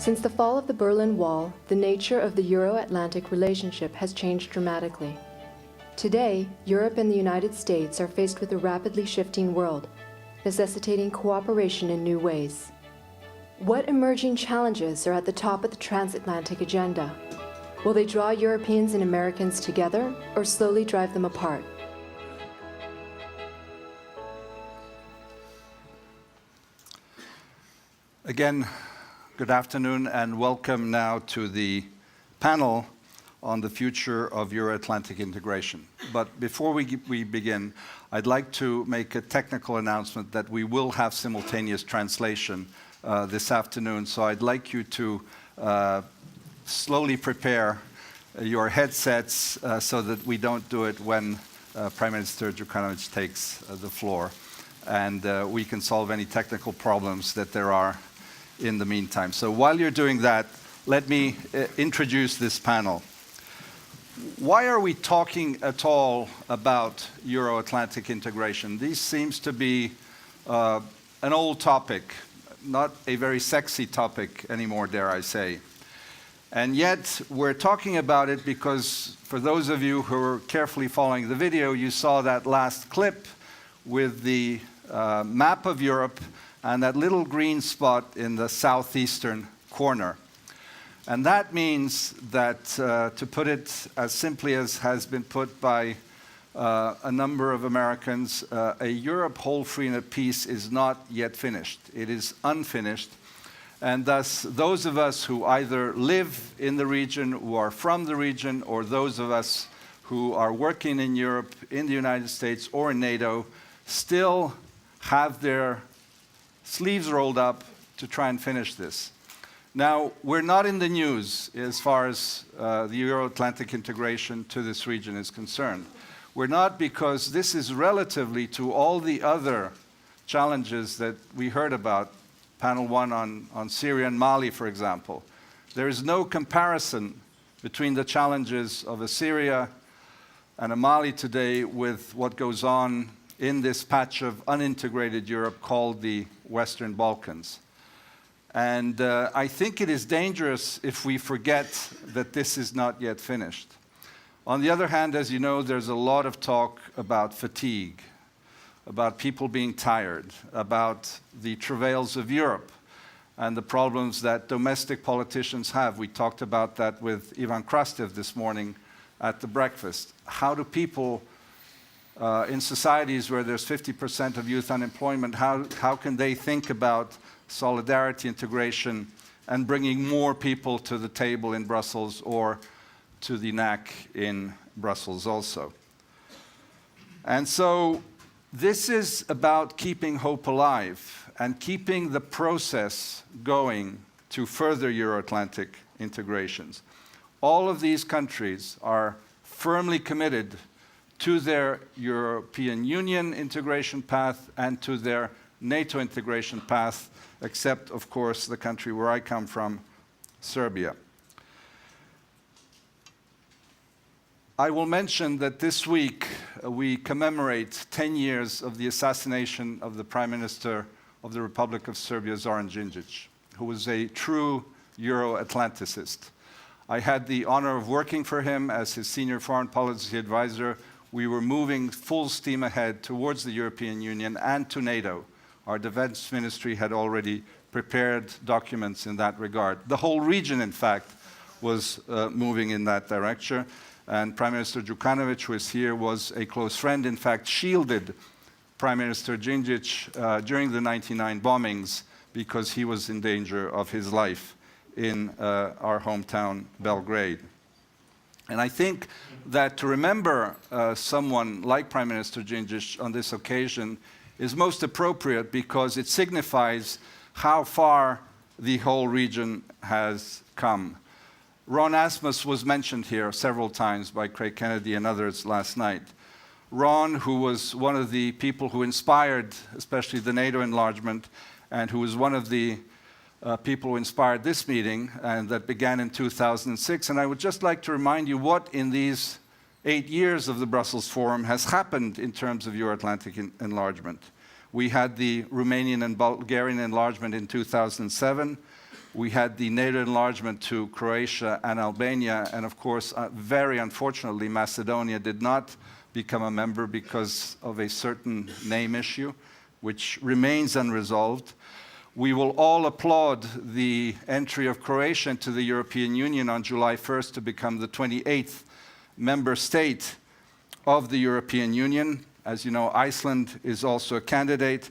Since the fall of the Berlin Wall, the nature of the Euro-Atlantic relationship has changed dramatically. Today, Europe and the United States are faced with a rapidly shifting world, necessitating cooperation in new ways. What emerging challenges are at the top of the transatlantic agenda? Will they draw Europeans and Americans together or slowly drive them apart? Again, good afternoon and welcome now to the panel on the future of Euro-Atlantic integration. But before we begin, I'd like to make a technical announcement that we will have simultaneous translation this afternoon. So I'd like you to slowly prepare your headsets so that we don't do it when Prime Minister Djukanovic takes the floor. And we can solve any technical problems that there are in the meantime. So while you're doing that, let me introduce this panel. Why are we talking at all about Euro-Atlantic integration? This seems to be an old topic, not a very sexy topic anymore, dare I say. And yet we're talking about it because for those of you who are carefully following the video, you saw that last clip with the map of Europe and that little green spot in the southeastern corner. And that means that, to put it as simply as has been put by a number of Americans, a Europe whole, free and at peace is not yet finished. It is unfinished. And thus, those of us who either live in the region, who are from the region, or those of us who are working in Europe, in the United States, or in NATO, still have their sleeves rolled up to try and finish this. Now, we're not in the news as far as the Euro-Atlantic integration to this region is concerned. We're not, because this is relatively to all the other challenges that we heard about, panel one on Syria and Mali, for example. There is no comparison between the challenges of a Syria and a Mali today with what goes on in this patch of unintegrated Europe called the Western Balkans. And I think it is dangerous if we forget that this is not yet finished. On the other hand, as you know, there's a lot of talk about fatigue, about people being tired, about the travails of Europe and the problems that domestic politicians have. We talked about that with Ivan Krastev this morning at the breakfast. How do people in societies where there's 50% of youth unemployment, how can they think about solidarity, integration, and bringing more people to the table in Brussels or to the NAC in Brussels also? And so this is about keeping hope alive and keeping the process going to further Euro-Atlantic integrations. All of these countries are firmly committed to their European Union integration path and to their NATO integration path, except, of course, the country where I come from, Serbia. I will mention that this week we commemorate 10 years of the assassination of the Prime Minister of the Republic of Serbia, Zoran Đinđić, who was a true Euro-Atlanticist. I had the honor of working for him as his senior foreign policy advisor. We were moving full steam ahead towards the European Union and to NATO. Our defense ministry had already prepared documents in that regard. The whole region, in fact, was moving in that direction. And Prime Minister Djukanovic, who is here, was a close friend, in fact, shielded Prime Minister Đinđić during the 99 bombings because he was in danger of his life in our hometown, Belgrade. And I think that to remember someone like Prime Minister Đinđić on this occasion is most appropriate because it signifies how far the whole region has come. Ron Asmus was mentioned here several times by Craig Kennedy and others last night. Ron, who was one of the people who inspired especially the NATO enlargement and who was one of the people who inspired this meeting, and that began in 2006. And I would just like to remind you what in these 8 years of the Brussels Forum has happened in terms of Euro-Atlantic enlargement. We had the Romanian and Bulgarian enlargement in 2007. We had the NATO enlargement to Croatia and Albania, and of course, very unfortunately, Macedonia did not become a member because of a certain name issue, which remains unresolved. We will all applaud the entry of Croatia into the European Union on July 1st to become the 28th member state of the European Union. As you know, Iceland is also a candidate.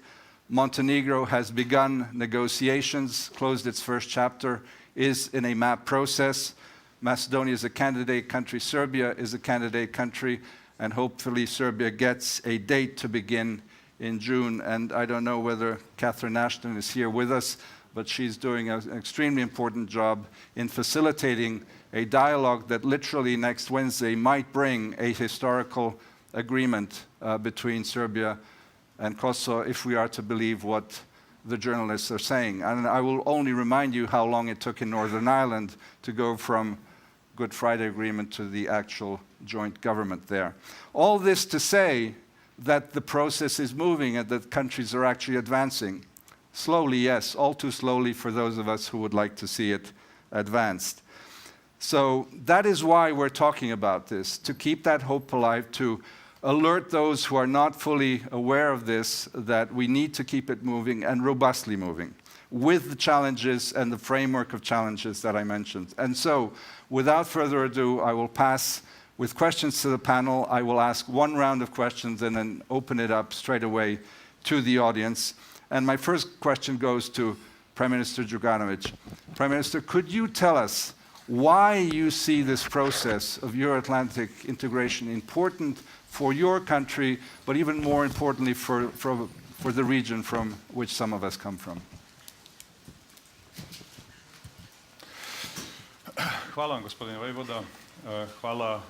Montenegro has begun negotiations, closed its first chapter, is in a MAP process. Macedonia is a candidate country, Serbia is a candidate country, and hopefully Serbia gets a date to begin in June. And I don't know whether Catherine Ashton is here with us, but she's doing an extremely important job in facilitating a dialogue that literally next Wednesday might bring a historical agreement between Serbia and Kosovo, if we are to believe what the journalists are saying. And I will only remind you how long it took in Northern Ireland to go from Good Friday Agreement to the actual joint government there. All this to say that the process is moving and that countries are actually advancing. Slowly, yes, all too slowly for those of us who would like to see it advanced. So that is why we're talking about this, to keep that hope alive, to alert those who are not fully aware of this that we need to keep it moving and robustly moving with the challenges and the framework of challenges that I mentioned. And so, without further ado, I will pass with questions to the panel. I will ask one round of questions and then open it up straight away to the audience. And my first question goes to Prime Minister Djukanovic. Prime Minister, could you tell us why you see this process of Euro-Atlantic integration important for your country, but even more importantly for the region from which some of us come from? Hvala vam, gospodine Vejvoda. Hvala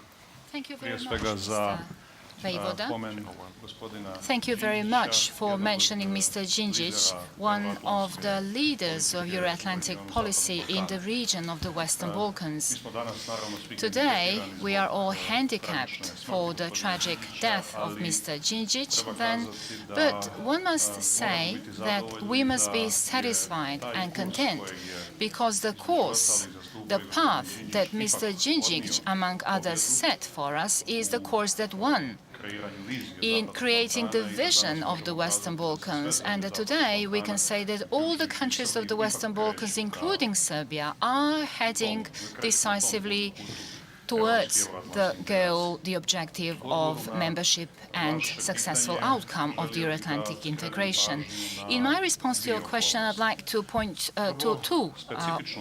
Thank you very prije much, svega za Mr. Vejvoda. pomen gospodina. Thank you very much for mentioning Mr. Djindjic, one of the leaders of Euro-Atlantic policy in the region of the Western Balkans. Today, we are all handicapped for the tragic death of Mr. Djindjic, but one must say that we must be satisfied and content, because the course, the path that Mr. Djindjic, among others, set for us is the course that won in creating the vision of the Western Balkans. And today we can say that all the countries of the Western Balkans, including Serbia, are heading decisively towards the goal, the objective of membership and successful outcome of the Euro-Atlantic integration. In my response to your question, I'd like to point to two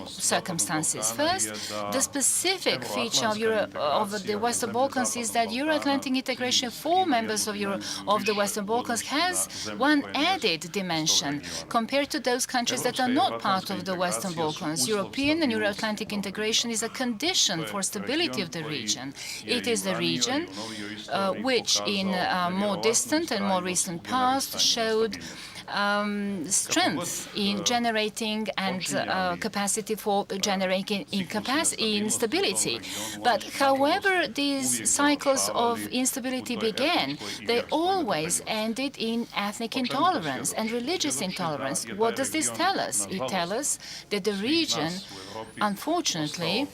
circumstances. First, the specific feature of the Western Balkans is that Euro-Atlantic integration for members of the Western Balkans has one added dimension compared to those countries that are not part of the Western Balkans. European and Euro-Atlantic integration is a condition for stability of the region. It is the region which in more distant and more recent past showed strength in generating and capacity for generating instability. But however these cycles of instability began, they always ended in ethnic intolerance and religious intolerance. What does this tell us? It tells us that the region, unfortunately,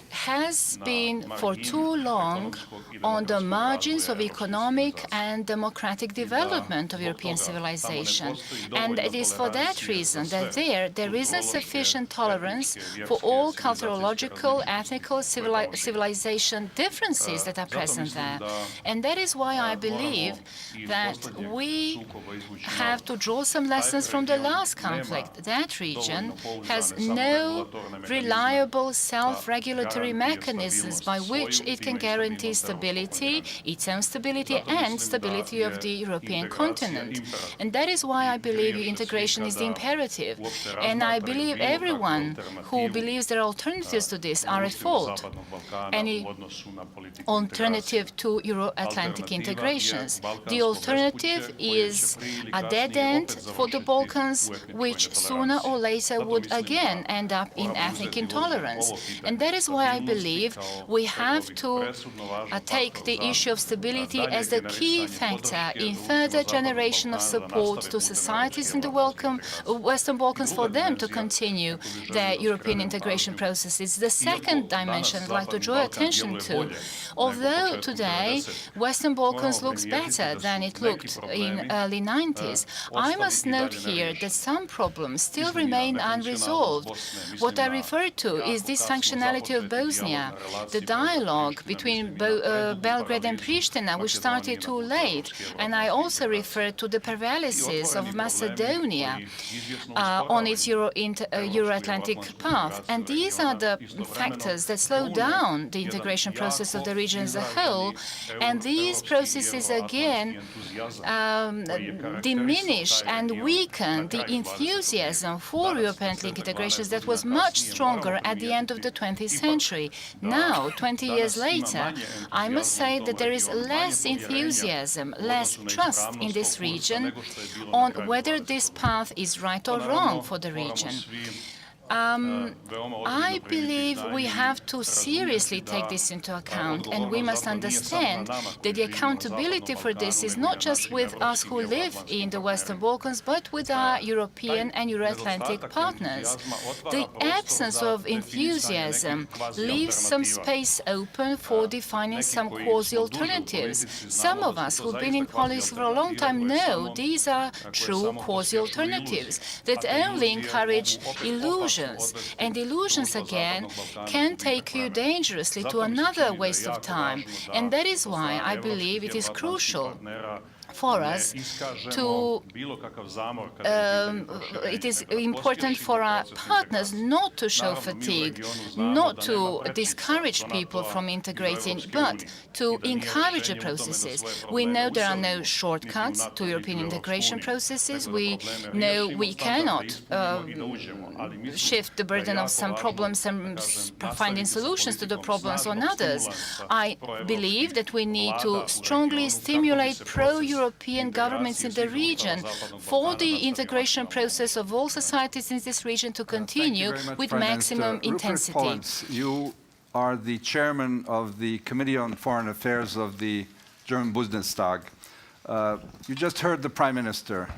has been for too long on the margins of economic and democratic development of European civilization. And it is for that reason that there isn't sufficient tolerance for all culturological, ethnical, civilization differences that are present there. And that is why I believe that we have to draw some lessons from the last conflict. That region has no reliable self-regulatory mechanisms by which it can guarantee stability, its own stability, and stability of the European continent. And that is why I believe integration is the imperative. And I believe everyone who believes there are alternatives to this are at fault. Any alternative to Euro-Atlantic integrations. The alternative is a dead end for the Balkans, which sooner or later would again end up in ethnic intolerance. And that is why I believe we have to take the issue of stability as the key factor in further generation of support to societies in the Western Balkans for them to continue their European integration processes. The second dimension I'd like to draw attention to. Although today Western Balkans looks better than it looked in early 90s, I must note here that some problems still remain unresolved. What I refer to is dysfunctionality of Bosnia, the dialogue between Belgrade and Pristina, which started too late, and I also refer to the paralysis of Macedonia on its Euro-Atlantic path. And these are the factors that slow down the integration process of the region as a whole, and these processes again diminish and weaken the enthusiasm for European integrations that was much stronger at the end of the 20th century. Now, 20 years later, I must say that there is less enthusiasm, less trust in this region on whether this path is right or wrong for the region. I believe we have to seriously take this into account, and we must understand that the accountability for this is not just with us who live in the Western Balkans, but with our European and Euro-Atlantic partners. The absence of enthusiasm leaves some space open for defining some quasi-alternatives. Some of us who've been in politics for a long time know these are true quasi-alternatives that only encourage illusions. And illusions, again, can take you dangerously to another waste of time. And that is why I believe it is crucial for us to, it is important for our partners not to show fatigue, not to discourage people from integrating, but to encourage the processes. We know there are no shortcuts to European integration processes. We know we cannot shift the burden of some problems and finding solutions to the problems on others. I believe that we need to strongly stimulate pro-European governments in the region for the integration process of all societies in this region to continue with maximum intensity. Polenz, you are the chairman of the Committee on Foreign Affairs of the German Bundestag. You just heard the Prime Minister.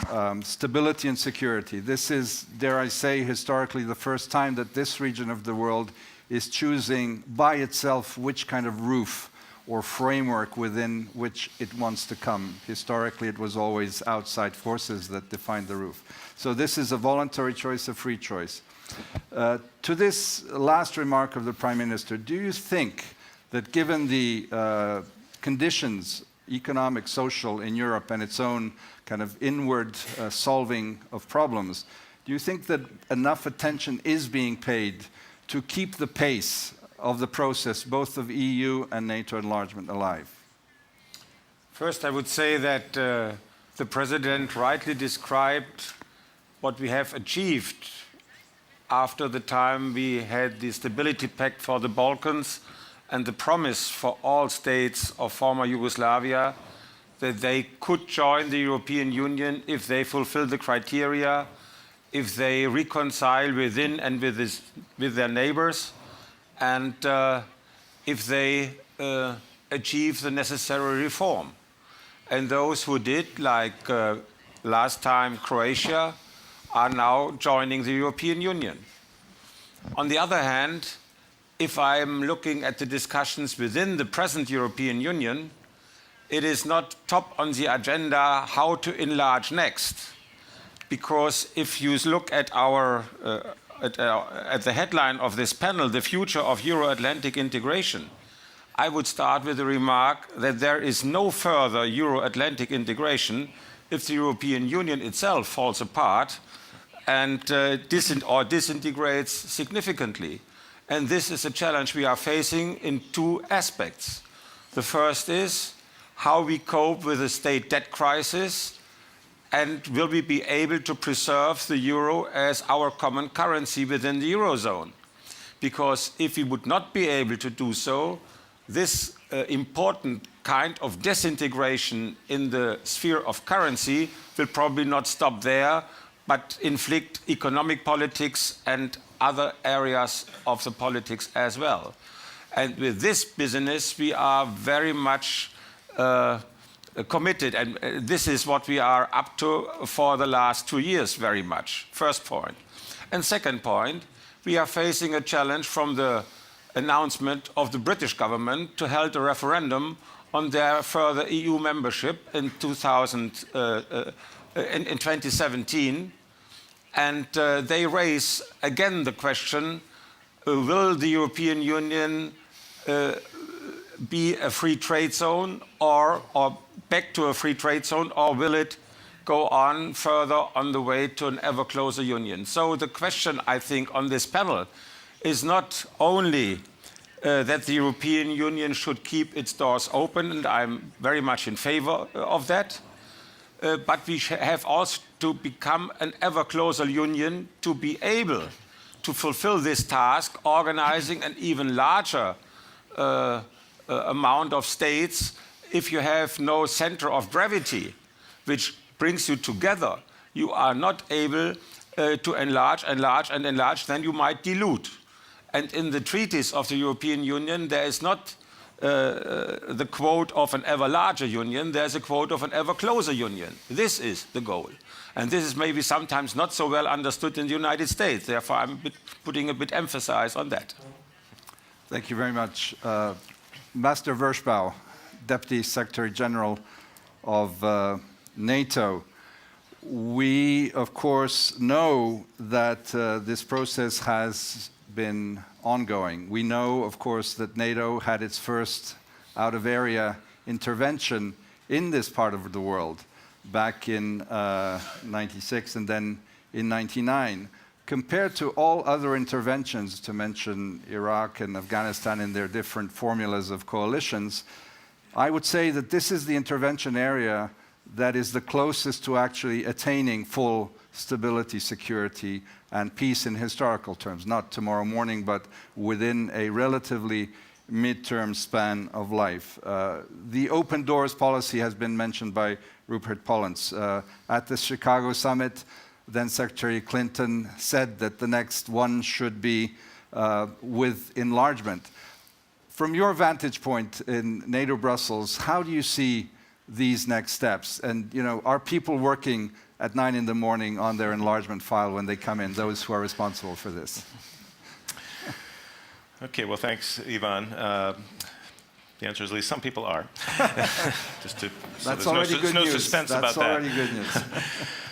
Stability and security. This is, dare I say, historically the first time that this region of the world is choosing by itself which kind of roof or framework within which it wants to come. Historically, it was always outside forces that defined the roof. So this is a voluntary choice, a free choice. To this last remark of the Prime Minister, do you think that given the conditions, economic, social, in Europe and its own kind of inward solving of problems, do you think that enough attention is being paid to keep the pace of the process, both of EU and NATO enlargement, alive? First, I would say that the President rightly described what we have achieved after the time we had the Stability Pact for the Balkans and the promise for all states of former Yugoslavia that they could join the European Union if they fulfill the criteria, if they reconcile within and with their neighbors, and if they achieve the necessary reform. And those who did, like last time Croatia, are now joining the European Union. On the other hand, if I'm looking at the discussions within the present European Union, it is not top on the agenda how to enlarge next. Because if you look at at the headline of this panel, the future of Euro-Atlantic integration, I would start with the remark that there is no further Euro-Atlantic integration if the European Union itself falls apart and disintegrates significantly. And this is a challenge we are facing in two aspects. The first is how we cope with the state debt crisis, and will we be able to preserve the euro as our common currency within the Eurozone? Because if we would not be able to do so, this important kind of disintegration in the sphere of currency will probably not stop there, but inflict economic politics and other areas of the politics as well. And with this business, we are very much committed, and this is what we are up to for the last 2 years very much. First point. And second point, we are facing a challenge from the announcement of the British government to hold a referendum on their further EU membership in 2017. And they raise again the question, will the European Union be a free trade zone or back to a free trade zone, or will it go on further on the way to an ever closer union? So the question, I think, on this panel is not only that the European Union should keep its doors open, and I'm very much in favor of that, but we have also to become an ever closer union to be able to fulfill this task, organizing an even larger amount of states. If you have no center of gravity, which brings you together, you are not able to enlarge, then you might dilute. And in the treaties of the European Union, there is not the quote of an ever larger union, there's a quote of an ever closer union. This is the goal. And this is maybe sometimes not so well understood in the United States. Therefore, I'm putting a bit emphasis on that. Thank you very much. Master Vershbow, Deputy Secretary General of NATO. We, of course, know that this process has been ongoing. We know, of course, that NATO had its first out-of-area intervention in this part of the world back in 96 and then in 99. Compared to all other interventions, to mention Iraq and Afghanistan in their different formulas of coalitions, I would say that this is the intervention area that is the closest to actually attaining full stability, security, and peace in historical terms. Not tomorrow morning, but within a relatively mid-term span of life. The open doors policy has been mentioned by Ruprecht Polenz. At the Chicago summit, then Secretary Clinton said that the next one should be with enlargement. From your vantage point in NATO Brussels, how do you see these next steps? And are people working at 9 in the morning on their enlargement file when they come in, those who are responsible for this? Okay, well, thanks, Ivan. The answer is at least some people are. Just to, so That's already good no news. suspense That's about already that. good news.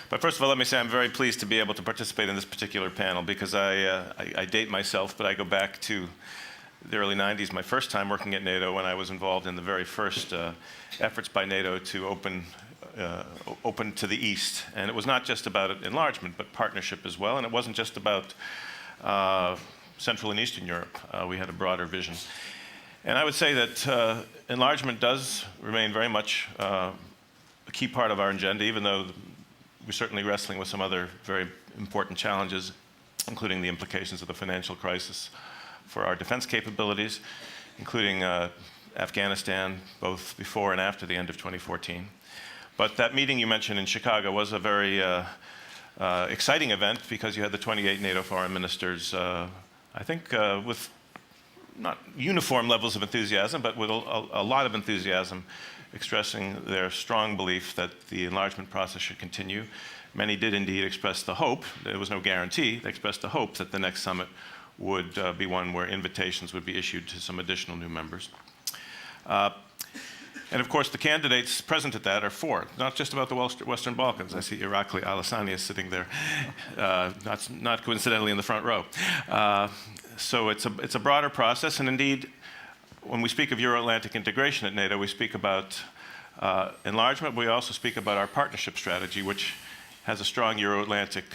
But first of all, let me say I'm very pleased to be able to participate in this particular panel because I date myself, but I go back to the early 90s, my first time working at NATO, when I was involved in the very first efforts by NATO to open to the East. And it was not just about enlargement, but partnership as well. And it wasn't just about Central and Eastern Europe. We had a broader vision. And I would say that enlargement does remain very much a key part of our agenda, even though we're certainly wrestling with some other very important challenges, including the implications of the financial crisis for our defense capabilities, including Afghanistan, both before and after the end of 2014. But that meeting you mentioned in Chicago was a very exciting event because you had the 28 NATO foreign ministers, I think with not uniform levels of enthusiasm, but with a lot of enthusiasm, expressing their strong belief that the enlargement process should continue. Many did indeed express the hope, there was no guarantee, they expressed the hope that the next summit would be one where invitations would be issued to some additional new members. And of course, the candidates present at that are four, not just about the Western Balkans. I see Irakli Alessani is sitting there, not coincidentally in the front row. So it's a broader process, and indeed, when we speak of Euro-Atlantic integration at NATO, we speak about enlargement, but we also speak about our partnership strategy, which has a strong Euro-Atlantic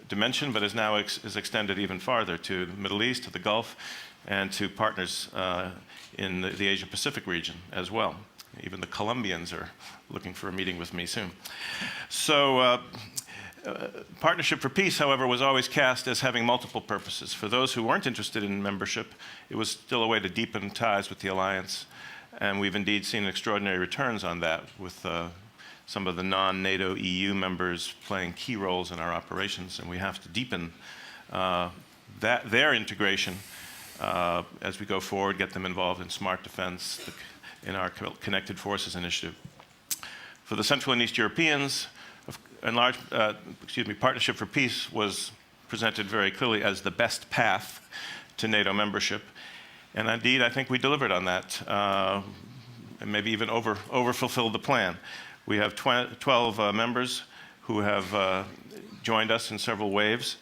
dimension, but is now is extended even farther to the Middle East, to the Gulf, and to partners in the Asia-Pacific region as well. Even the Colombians are looking for a meeting with me soon. So Partnership for Peace, however, was always cast as having multiple purposes. For those who weren't interested in membership, it was still a way to deepen ties with the alliance, and we've indeed seen extraordinary returns on that, with some of the non-NATO EU members playing key roles in our operations, and we have to deepen their integration as we go forward, get them involved in smart defense, in our Connected Forces initiative. For the Central and East Europeans, Partnership for Peace was presented very clearly as the best path to NATO membership. And indeed, I think we delivered on that, and maybe even over-fulfilled the plan. We have 12 members who have joined us in several waves.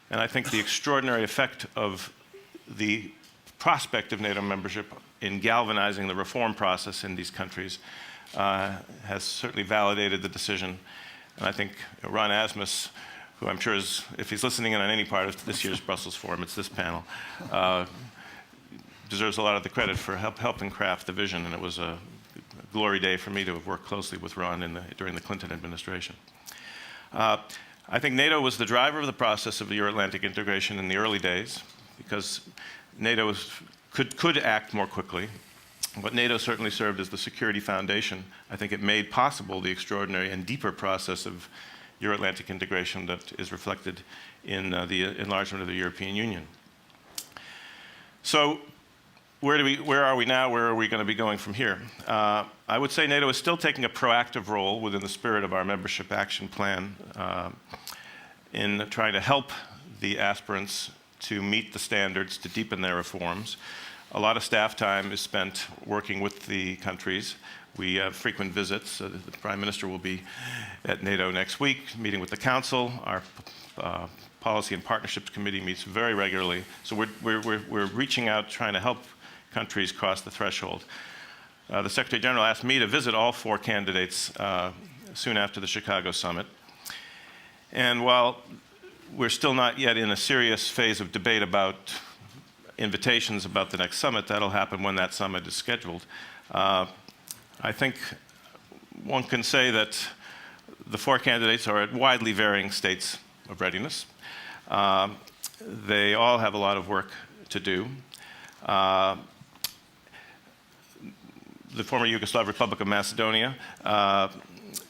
And I think the extraordinary effect of the prospect of NATO membership in galvanizing the reform process in these countries has certainly validated the decision. And I think Ron Asmus, who I'm sure is, if he's listening in on any part of this year's Brussels Forum, it's this panel, deserves a lot of the credit for helping craft the vision. And it was a glory day for me to have worked closely with Ron during the Clinton administration. I think NATO was the driver of the process of the Euro-Atlantic integration in the early days, because NATO could act more quickly. But NATO certainly served as the security foundation. I think it made possible the extraordinary and deeper process of Euro-Atlantic integration that is reflected in the enlargement of the European Union. So where are we now? Where are we going to be going from here? I would say NATO is still taking a proactive role within the spirit of our membership action plan in trying to help the aspirants to meet the standards, to deepen their reforms. A lot of staff time is spent working with the countries. We have frequent visits. The Prime Minister will be at NATO next week, meeting with the Council. Our Policy and Partnerships Committee meets very regularly. So we're reaching out, trying to help countries cross the threshold. The Secretary General asked me to visit all 4 candidates soon after the Chicago summit. And while we're still not yet in a serious phase of debate about invitations about the next summit, that'll happen when that summit is scheduled. I think one can say that the 4 candidates are at widely varying states of readiness. They all have a lot of work to do. The former Yugoslav Republic of Macedonia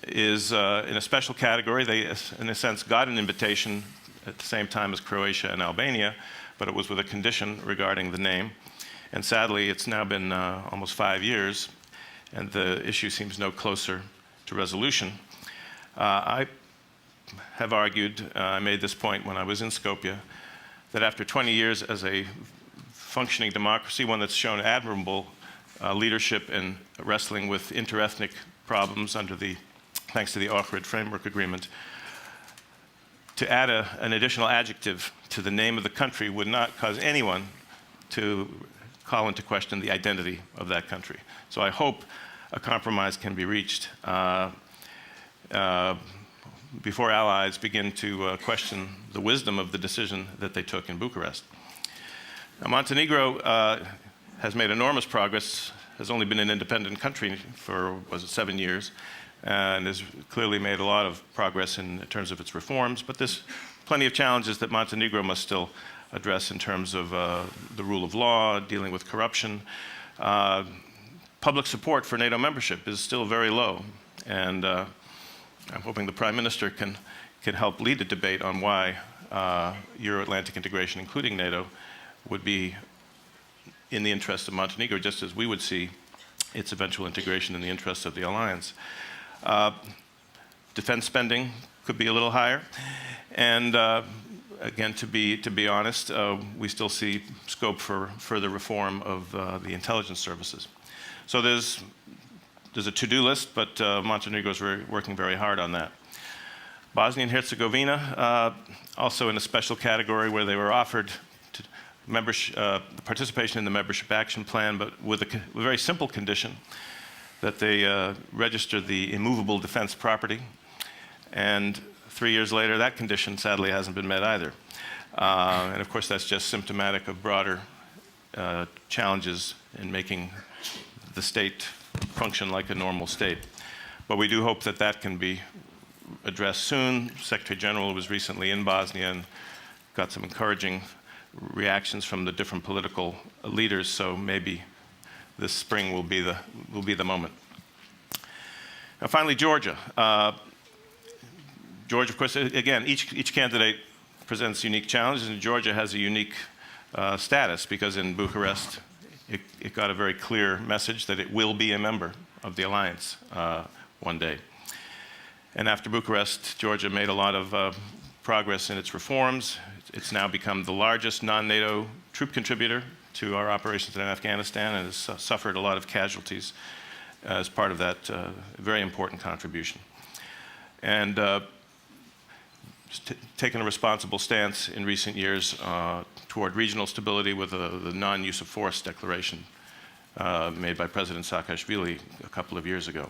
is in a special category. They, in a sense, got an invitation at the same time as Croatia and Albania, but it was with a condition regarding the name. And sadly, it's now been almost 5 years, and the issue seems no closer to resolution. I have argued, I made this point when I was in Skopje, that after 20 years as a functioning democracy, one that's shown admirable leadership in wrestling with interethnic problems thanks to the Ohrid Framework Agreement, to add an additional adjective to the name of the country would not cause anyone to call into question the identity of that country. So I hope a compromise can be reached before allies begin to question the wisdom of the decision that they took in Bucharest. Now, Montenegro has made enormous progress, has only been an independent country for, 7 years, and has clearly made a lot of progress in terms of its reforms, but there's plenty of challenges that Montenegro must still address in terms of the rule of law, dealing with corruption. Public support for NATO membership is still very low, and I'm hoping the Prime Minister can help lead a debate on why Euro-Atlantic integration, including NATO, would be in the interest of Montenegro, just as we would see its eventual integration in the interests of the alliance. Defense spending could be a little higher, and again, to be honest, we still see scope for further reform of the intelligence services. So there's a to-do list, but Montenegro is working very hard on that. Bosnia and Herzegovina, also in a special category where they were offered participation in the membership action plan, but with a very simple condition that they register the immovable defense property. And 3 years later, that condition sadly hasn't been met either. And of course, that's just symptomatic of broader challenges in making the state function like a normal state. But we do hope that that can be addressed soon. Secretary General was recently in Bosnia and got some encouraging reactions from the different political leaders, so maybe this spring will be the moment. Now finally, Georgia. Georgia, of course, again, each candidate presents unique challenges, and Georgia has a unique status because in Bucharest it got a very clear message that it will be a member of the alliance one day. And after Bucharest, Georgia made a lot of progress in its reforms. It's now become the largest non-NATO troop contributor to our operations in Afghanistan and has suffered a lot of casualties as part of that very important contribution. And taken a responsible stance in recent years toward regional stability with the non-use of force declaration made by President Saakashvili a couple of years ago.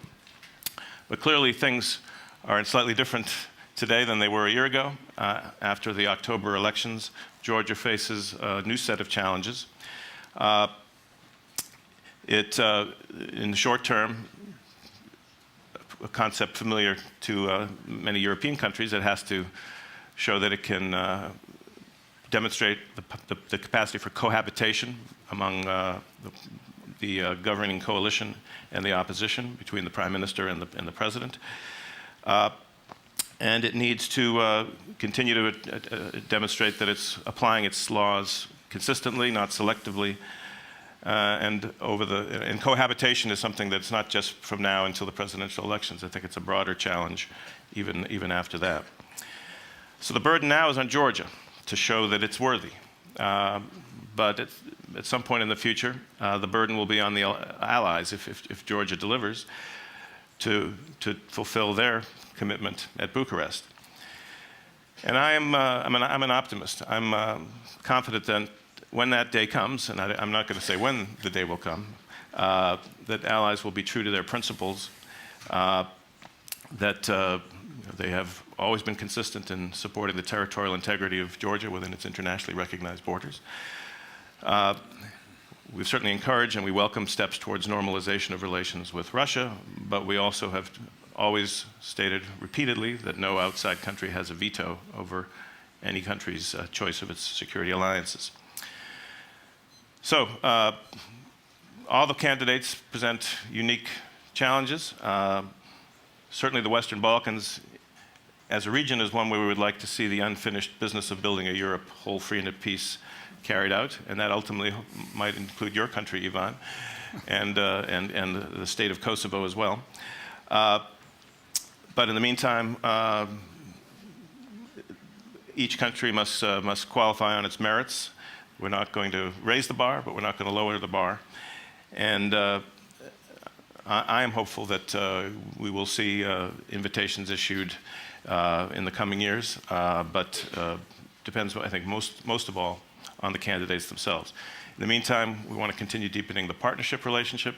But clearly things are slightly different today than they were a year ago. After the October elections, Georgia faces a new set of challenges. In the short term, a concept familiar to many European countries, it has to show that it can demonstrate the capacity for cohabitation among the governing coalition and the opposition between the Prime Minister and the President. And it needs to continue to demonstrate that it's applying its laws consistently, not selectively. And cohabitation is something that's not just from now until the presidential elections. I think it's a broader challenge even after that. So the burden now is on Georgia to show that it's worthy. But at some point in the future, the burden will be on the allies if Georgia delivers to fulfill their commitment at Bucharest. And I'm an optimist. I'm confident that when that day comes, and I'm not going to say when the day will come, that allies will be true to their principles, that they have always been consistent in supporting the territorial integrity of Georgia within its internationally recognized borders. We've certainly encouraged and we welcome steps towards normalization of relations with Russia, but we also have always stated repeatedly that no outside country has a veto over any country's choice of its security alliances. So, all the candidates present unique challenges. Certainly the Western Balkans as a region is one where we would like to see the unfinished business of building a Europe whole, free, and at peace carried out, and that ultimately might include your country, Ivan, and the state of Kosovo as well. But in the meantime, each country must qualify on its merits. We're not going to raise the bar, but we're not going to lower the bar. And I am hopeful that we will see invitations issued in the coming years, but depends, I think, most of all on the candidates themselves. In the meantime, we want to continue deepening the partnership relationship,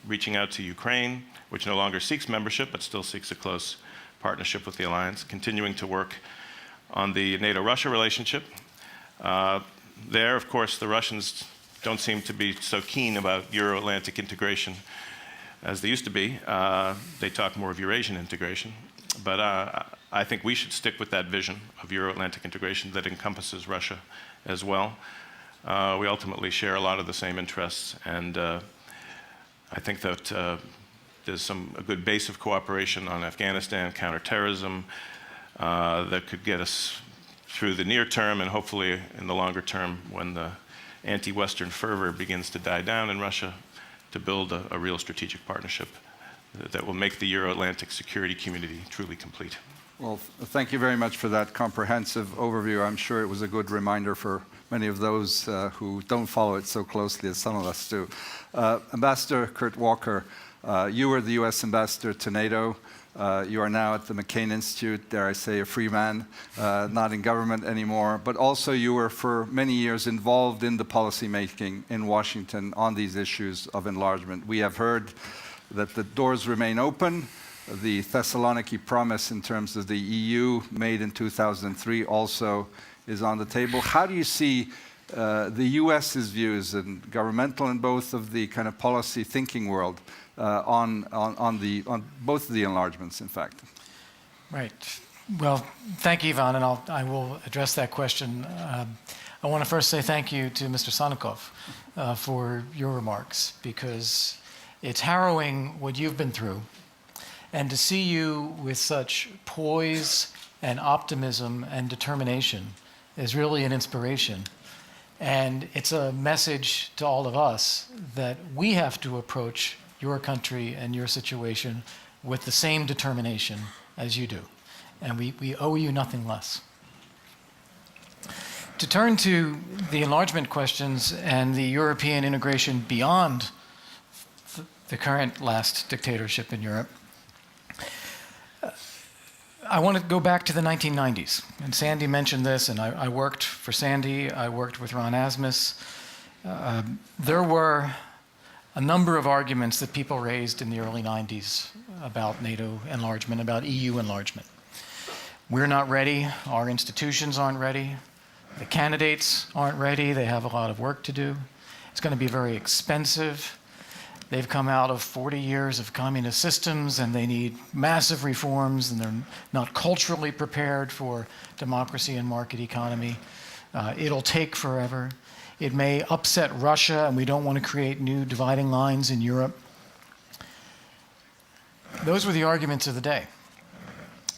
reaching out to Ukraine, which no longer seeks membership, but still seeks a close partnership with the alliance, continuing to work on the NATO-Russia relationship. There, of course, the Russians don't seem to be so keen about Euro-Atlantic integration as they used to be. They talk more of Eurasian integration. But I think we should stick with that vision of Euro-Atlantic integration that encompasses Russia as well. We ultimately share a lot of the same interests, and I think that there's a good base of cooperation on Afghanistan, counterterrorism, that could get us through the near term and hopefully in the longer term when the anti-Western fervor begins to die down in Russia, to build a real strategic partnership that will make the Euro-Atlantic security community truly complete. Well, thank you very much for that comprehensive overview. I'm sure it was a good reminder for many of those who don't follow it so closely as some of us do. Ambassador Kurt Walker, you were the U.S. ambassador to NATO. You are now at the McCain Institute, dare I say, a free man, not in government anymore, but also you were for many years involved in the policy making in Washington on these issues of enlargement. We have heard that the doors remain open. The Thessaloniki promise in terms of the EU made in 2003 also is on the table. How do you see the US's views, and governmental and both of the kind of policy thinking world, on both of the enlargements, in fact? Right. Well, thank you, Ivan, and I will address that question. I want to first say thank you to Mr. Sannikov for your remarks, because it's harrowing what you've been through, and to see you with such poise and optimism and determination is really an inspiration. And it's a message to all of us that we have to approach your country and your situation with the same determination as you do. And we owe you nothing less. To turn to the enlargement questions and the European integration beyond the current last dictatorship in Europe, I want to go back to the 1990s. And Sandy mentioned this, and I worked for Sandy, I worked with Ron Asmus. There were a number of arguments that people raised in the early 90s about NATO enlargement, about EU enlargement. We're not ready, our institutions aren't ready, the candidates aren't ready, they have a lot of work to do. It's going to be very expensive. They've come out of 40 years of communist systems and they need massive reforms and they're not culturally prepared for democracy and market economy. It'll take forever. It may upset Russia and we don't want to create new dividing lines in Europe. Those were the arguments of the day.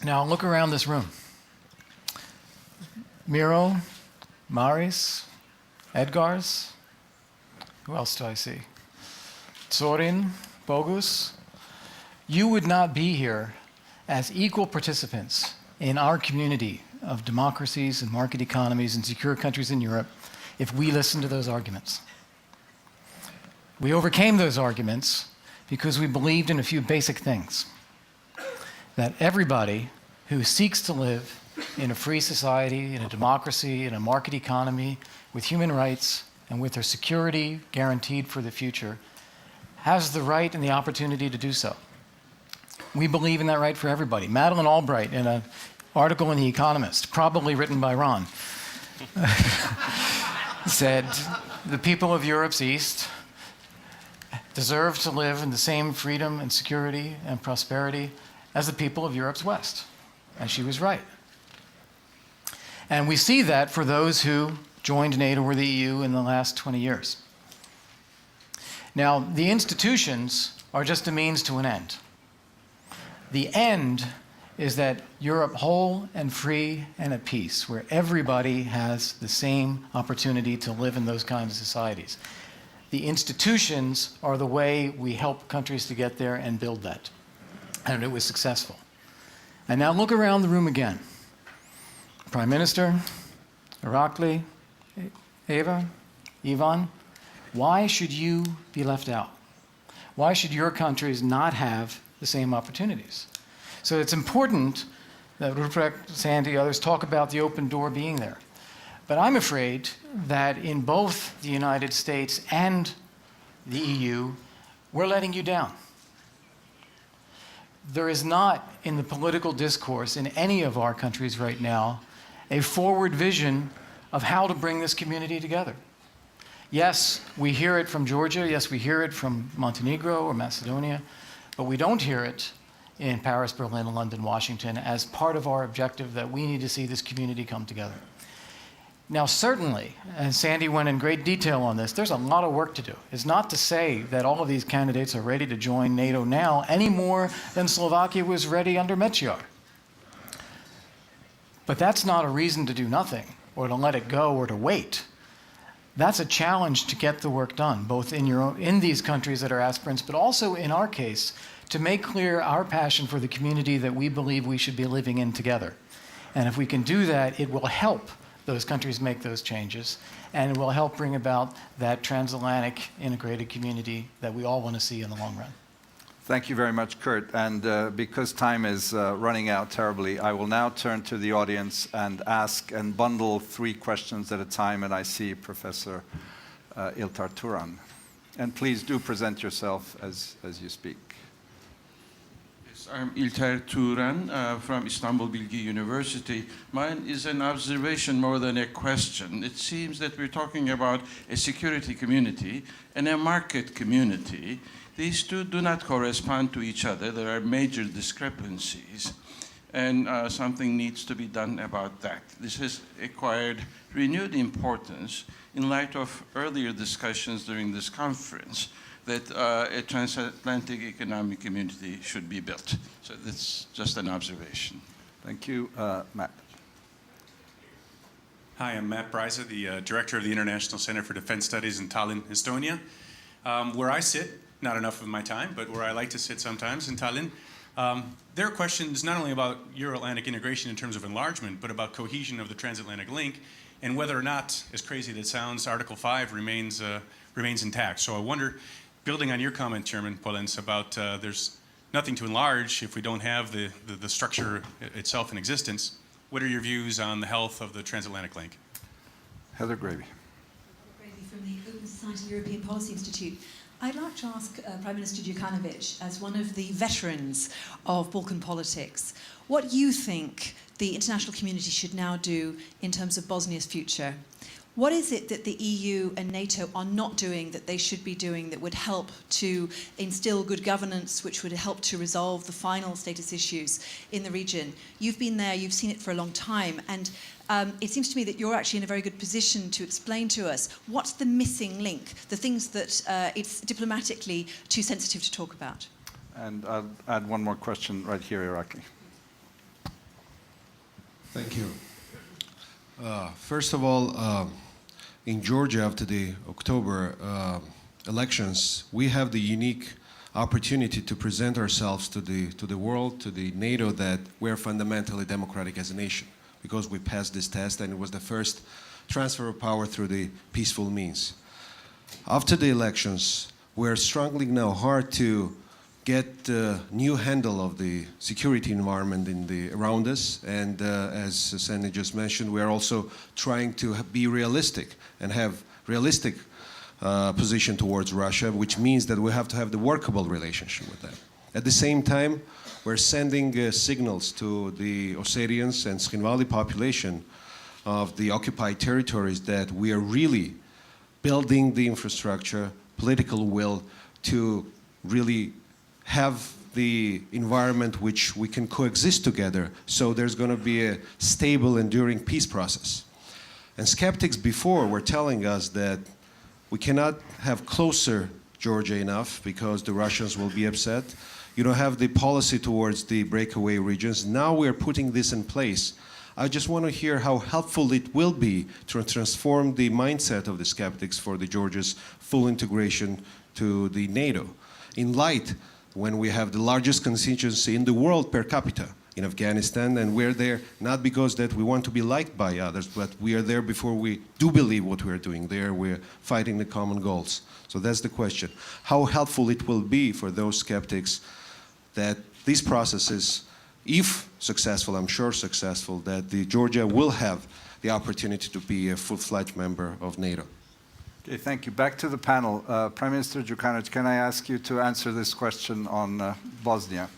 Now look around this room. Miro, Maris, Edgars, who else do I see? Zorin, Bogus, you would not be here as equal participants in our community of democracies and market economies and secure countries in Europe if we listened to those arguments. We overcame those arguments because we believed in a few basic things. That everybody who seeks to live in a free society, in a democracy, in a market economy, with human rights and with their security guaranteed for the future, has the right and the opportunity to do so. We believe in that right for everybody. Madeleine Albright, in an article in The Economist, probably written by Ron, said, the people of Europe's East deserve to live in the same freedom and security and prosperity as the people of Europe's West. And she was right. And we see that for those who joined NATO or the EU in the last 20 years. Now, the institutions are just a means to an end. The end is that Europe whole and free and at peace, where everybody has the same opportunity to live in those kinds of societies. The institutions are the way we help countries to get there and build that. And it was successful. And now look around the room again. Prime Minister, Irakli, Eva, Ivan, why should you be left out? Why should your countries not have the same opportunities? So it's important that Ruprecht, Sandy, others talk about the open door being there. But I'm afraid that in both the United States and the EU, we're letting you down. There is not in the political discourse in any of our countries right now a forward vision of how to bring this community together. Yes, we hear it from Georgia. Yes, we hear it from Montenegro or Macedonia, but we don't hear it in Paris, Berlin, London, Washington as part of our objective that we need to see this community come together. Now, certainly, and Sandy went in great detail on this, there's a lot of work to do. It's not to say that all of these candidates are ready to join NATO now any more than Slovakia was ready under Mečiar. But that's not a reason to do nothing or to let it go or to wait. That's a challenge to get the work done, both in these countries that are aspirants, but also in our case, to make clear our passion for the community that we believe we should be living in together. And if we can do that, it will help those countries make those changes, and it will help bring about that transatlantic integrated community that we all want to see in the long run. Thank you very much, Kurt. And because time is running out terribly, I will now turn to the audience and ask and bundle 3 questions at a time. And I see Professor Iltar Turan. And please do present yourself as you speak. Yes, I'm Iltar Turan from Istanbul Bilgi University. Mine is an observation more than a question. It seems that we're talking about a security community and a market community. These two do not correspond to each other. There are major discrepancies, and something needs to be done about that. This has acquired renewed importance in light of earlier discussions during this conference that a transatlantic economic community should be built. So that's just an observation. Thank you. Matt. Hi, I'm Matt Bryza, the director of the International Center for Defense Studies in Tallinn, Estonia. Where I sit, not enough of my time, but where I like to sit sometimes in Tallinn, Their question is not only about Euro-Atlantic integration in terms of enlargement, but about cohesion of the transatlantic link, and whether or not, as crazy as it sounds, Article 5 remains intact. So I wonder, building on your comment, Chairman Polenz, about there's nothing to enlarge if we don't have the structure itself in existence, what are your views on the health of the transatlantic link? Heather Gravy. From the Open Society European Policy Institute. I'd like to ask Prime Minister Djukanovic, as one of the veterans of Balkan politics, what you think the international community should now do in terms of Bosnia's future. What is it that the EU and NATO are not doing that they should be doing that would help to instill good governance, which would help to resolve the final status issues in the region? You've been there, you've seen it for a long time, and it seems to me that you're actually in a very good position to explain to us what's the missing link, the things that it's diplomatically too sensitive to talk about. And I'll add one more question right here, Iraqi. Thank you. First of all, in Georgia, after the October elections, we have the unique opportunity to present ourselves to the world, to the NATO, that we're fundamentally democratic as a nation, because we passed this test, and it was the first transfer of power through the peaceful means. After the elections, we're struggling now hard to get a new handle of the security environment around us, and as Sandy just mentioned, we are also trying to be realistic and have realistic position towards Russia, which means that we have to have the workable relationship with them. At the same time, we're sending signals to the Ossetians and Skinvali population of the occupied territories that we are really building the infrastructure, political will to really have the environment which we can coexist together, so there's going to be a stable, enduring peace process. And skeptics before were telling us that we cannot have closer Georgia enough because the Russians will be upset. You don't have the policy towards the breakaway regions. Now we're putting this in place. I just want to hear how helpful it will be to transform the mindset of the skeptics for the Georgia's full integration to the NATO. In light, when we have the largest constituency in the world per capita in Afghanistan, and we're there not because that we want to be liked by others, but we are there before we do believe what we're doing there. We're fighting the common goals. So that's the question. How helpful it will be for those skeptics that these processes, if successful, I'm sure successful, that Georgia will have the opportunity to be a full-fledged member of NATO. Okay, thank you. Back to the panel. Prime Minister Djukanovic, can I ask you to answer this question on Bosnia?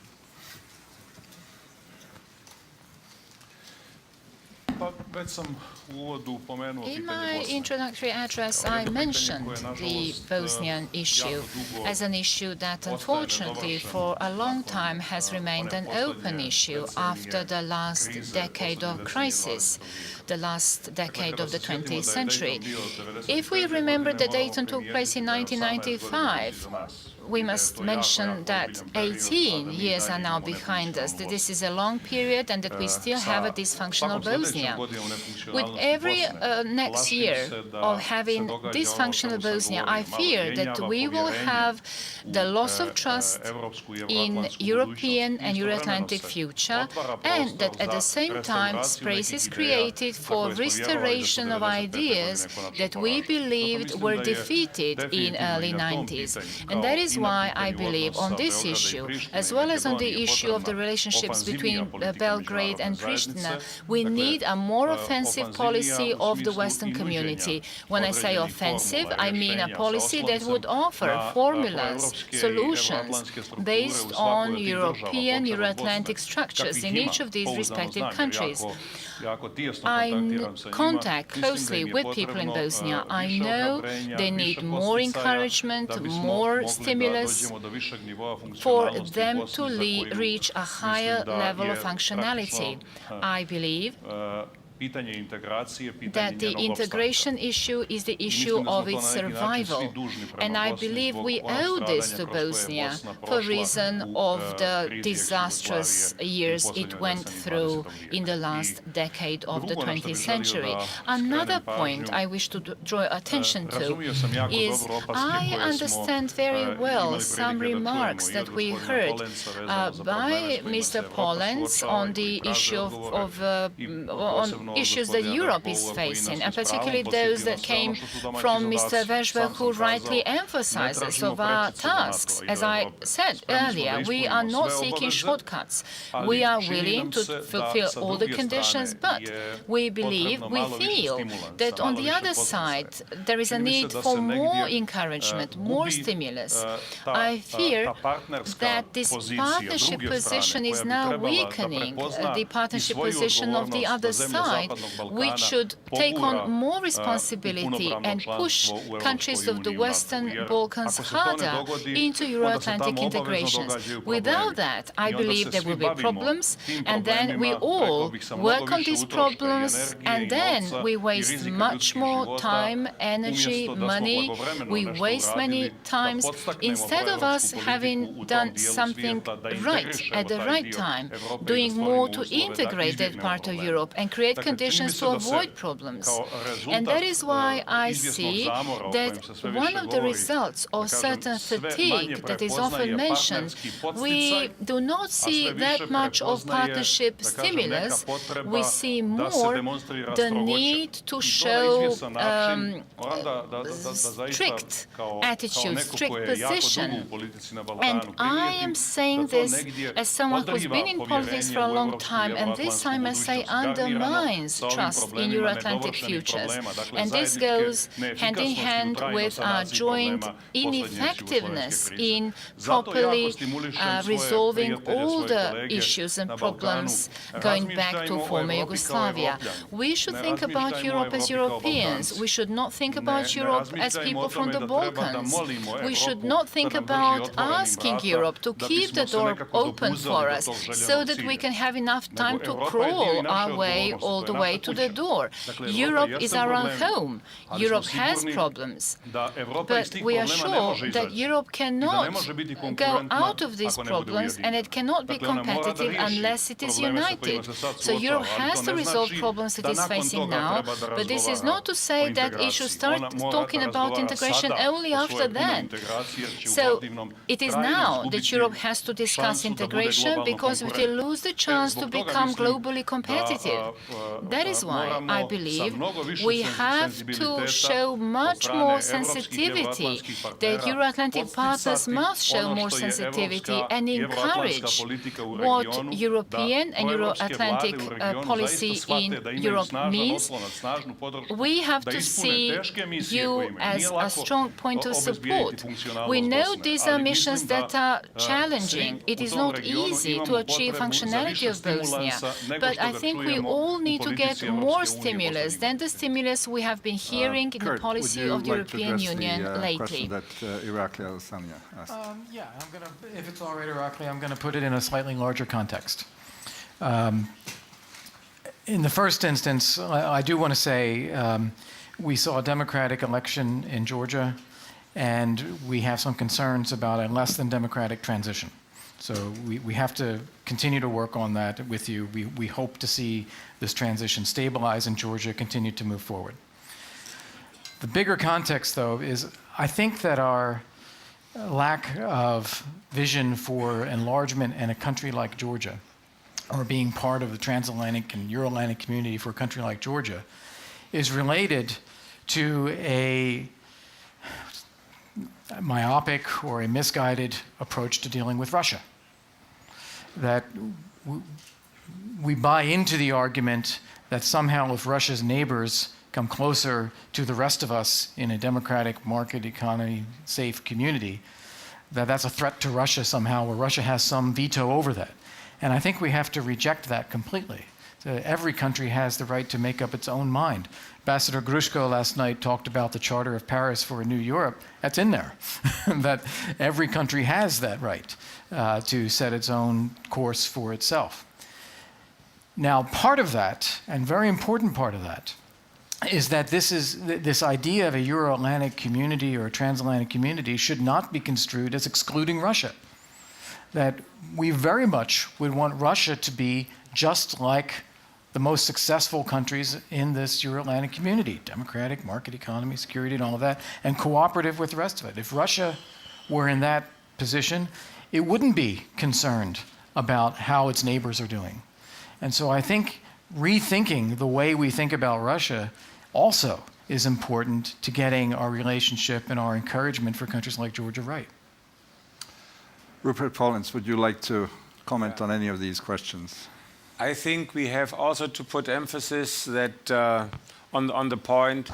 In my introductory address, I mentioned the Bosnian issue as an issue that, unfortunately, for a long time has remained an open issue after the last decade of crisis, the last decade of the 20th century. If we remember that Dayton took place in 1995, we must mention that 18 years are now behind us, that this is a long period and that we still have a dysfunctional Bosnia. With every next year of having dysfunctional Bosnia, I fear that we will have the loss of trust in European and Euro-Atlantic future, and that at the same time space is created for restoration of ideas that we believed were defeated in early 90s. And that is why I believe on this issue, as well as on the issue of the relationships between Belgrade and Pristina, we need a more offensive policy of the Western community. When I say offensive, I mean a policy that would offer formulas, solutions, based on European, Euro-Atlantic structures in each of these respective countries. I contact closely with people in Bosnia. I know they need more encouragement, more stimulus for them to reach a higher level of functionality. I believe that the integration issue is the issue of its survival. And I believe we owe this to Bosnia for reason of the disastrous years it went through in the last decade of the 20th century. Another point I wish to draw attention to is I understand very well some remarks that we heard by Mr. Polenz on the issue on issues that Europe is facing, and particularly those that came from Mr. Vershbow, who rightly emphasizes of our tasks. As I said earlier, we are not seeking shortcuts. We are willing to fulfill all the conditions, but we believe, we feel that on the other side, there is a need for more encouragement, more stimulus. I fear that this partnership position is now weakening the partnership position of the other side, which should take on more responsibility and push countries of the Western Balkans harder into Euro-Atlantic integrations. Without that, I believe there will be problems, and then we all work on these problems, and then we waste much more time, energy, money. We waste many times instead of us having done something right at the right time, doing more to integrate that part of Europe and create conditions to avoid problems. And that is why I see that one of the results of certain fatigue that is often mentioned, we do not see that much of partnership stimulus. We see more the need to show strict attitude, strict position. And I am saying this as someone who's been in politics for a long time, and this, I must say, undermines trust in Euro-Atlantic futures. And this goes hand in hand with our joint ineffectiveness in properly resolving all the issues and problems going back to former Yugoslavia. We should think about Europe as Europeans. We should not think about Europe as people from the Balkans. We should not think about asking Europe to keep the door open for us so that we can have enough time to crawl our way all the way to the door. Europe is our own home. Europe has problems. But we are sure that Europe cannot go out of these problems, and it cannot be competitive unless it is united. So Europe has to resolve problems it is facing now, but this is not to say that it should start talking about integration only after that. So it is now that Europe has to discuss integration, because we will lose the chance to become globally competitive. That is why I believe we have to show much more sensitivity, that Euro-Atlantic partners must show more sensitivity and encourage what European and Euro-Atlantic policy in Europe means. We have to see you as a strong point of support. We know these are missions that are challenging. It is not easy to achieve functionality of Bosnia, but I think we all need to get more stimulus than the stimulus we have been hearing in the policy of the European Union lately. That Irakli Alessandra asked. Yeah, if it's all right, Irakli, I'm going to put it in a slightly larger context. In the first instance, I do want to say we saw a democratic election in Georgia, and we have some concerns about a less than democratic transition. So we have to continue to work on that with you. We hope to see this transition stabilize in Georgia, continue to move forward. The bigger context, though, is I think that our lack of vision for enlargement in a country like Georgia, or being part of the transatlantic and Euro-Atlantic community for a country like Georgia, is related to a myopic or a misguided approach to dealing with Russia. That we buy into the argument that somehow if Russia's neighbors come closer to the rest of us in a democratic market economy safe community, that's a threat to Russia somehow, or Russia has some veto over that. And I think we have to reject that completely. So every country has the right to make up its own mind. Ambassador Grushko last night talked about the Charter of Paris for a New Europe. That's in there, that every country has that right to set its own course for itself. Now, part of that, and very important part of that, is that this idea of a Euro-Atlantic community or a transatlantic community should not be construed as excluding Russia. That we very much would want Russia to be just like the most successful countries in this Euro-Atlantic community, democratic, market economy, security, and all of that, and cooperative with the rest of it. If Russia were in that position, it wouldn't be concerned about how its neighbors are doing. And so I think rethinking the way we think about Russia also is important to getting our relationship and our encouragement for countries like Georgia right. Ruprecht, Polenz, would you like to comment on any of these questions? I think we have also to put emphasis that on the point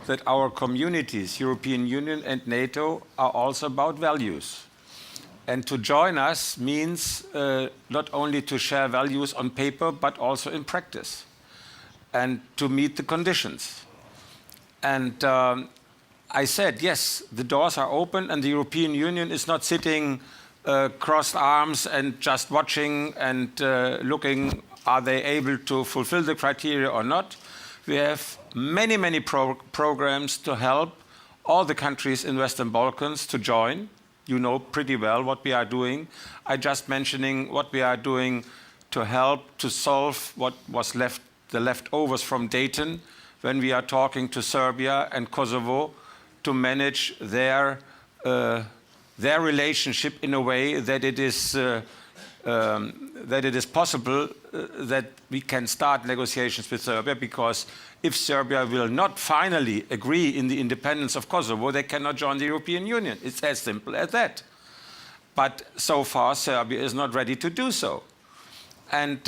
that our communities, European Union and NATO, are also about values. And to join us means not only to share values on paper, but also in practice, and to meet the conditions. And I said, yes, the doors are open, and the European Union is not sitting crossed arms and just watching and looking, are they able to fulfill the criteria or not? We have many, many programs to help all the countries in Western Balkans to join. You know pretty well what we are doing. I just mentioning what we are doing to help to solve what was left, the leftovers from Dayton, when we are talking to Serbia and Kosovo to manage their relationship in a way that it is possible that we can start negotiations with Serbia, because if Serbia will not finally agree in the independence of Kosovo, they cannot join the European Union. It's as simple as that. But so far, Serbia is not ready to do so. And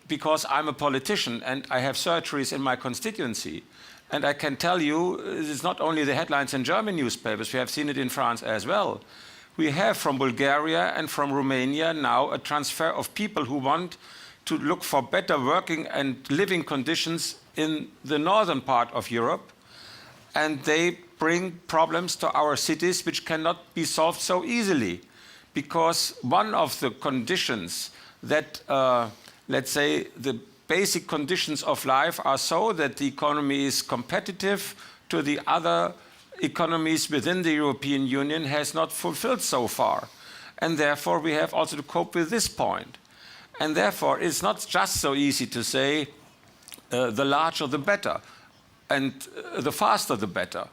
because I'm a politician and I have surgeries in my constituency, and I can tell you, it's not only the headlines in German newspapers, we have seen it in France as well. We have from Bulgaria and from Romania now a transfer of people who want to look for better working and living conditions in the northern part of Europe. And they bring problems to our cities which cannot be solved so easily. Because one of the conditions that, let's say, the basic conditions of life are so that the economy is competitive to the other economies within the European Union has not fulfilled so far. And therefore, we have also to cope with this point. And therefore, it's not just so easy to say the larger the better and the faster the better.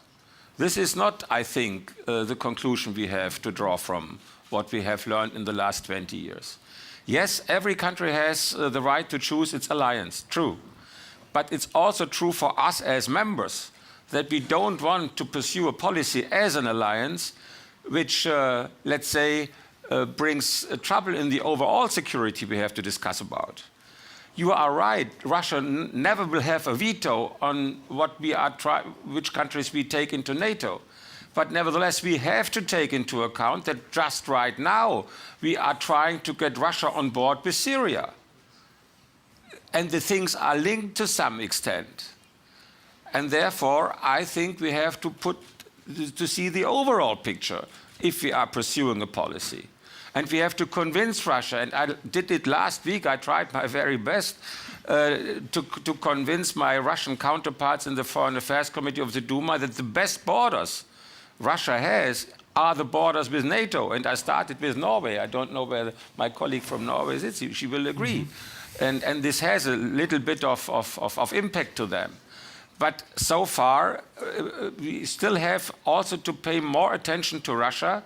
This is not, I think, the conclusion we have to draw from what we have learned in the last 20 years. Yes, every country has the right to choose its alliance, true. But it's also true for us as members that we don't want to pursue a policy as an alliance which, let's say, brings trouble in the overall security we have to discuss about. You are right, Russia never will have a veto on what we are which countries we take into NATO. But nevertheless, we have to take into account that just right now we are trying to get Russia on board with Syria. And the things are linked to some extent. And therefore, I think we have to see the overall picture if we are pursuing a policy. And we have to convince Russia, and I did it last week, I tried my very best to convince my Russian counterparts in the Foreign Affairs Committee of the Duma that the best borders Russia has are the borders with NATO. And I started with Norway. I don't know where my colleague from Norway is. She will agree. And this has a little bit of impact to them. But so far, we still have also to pay more attention to Russia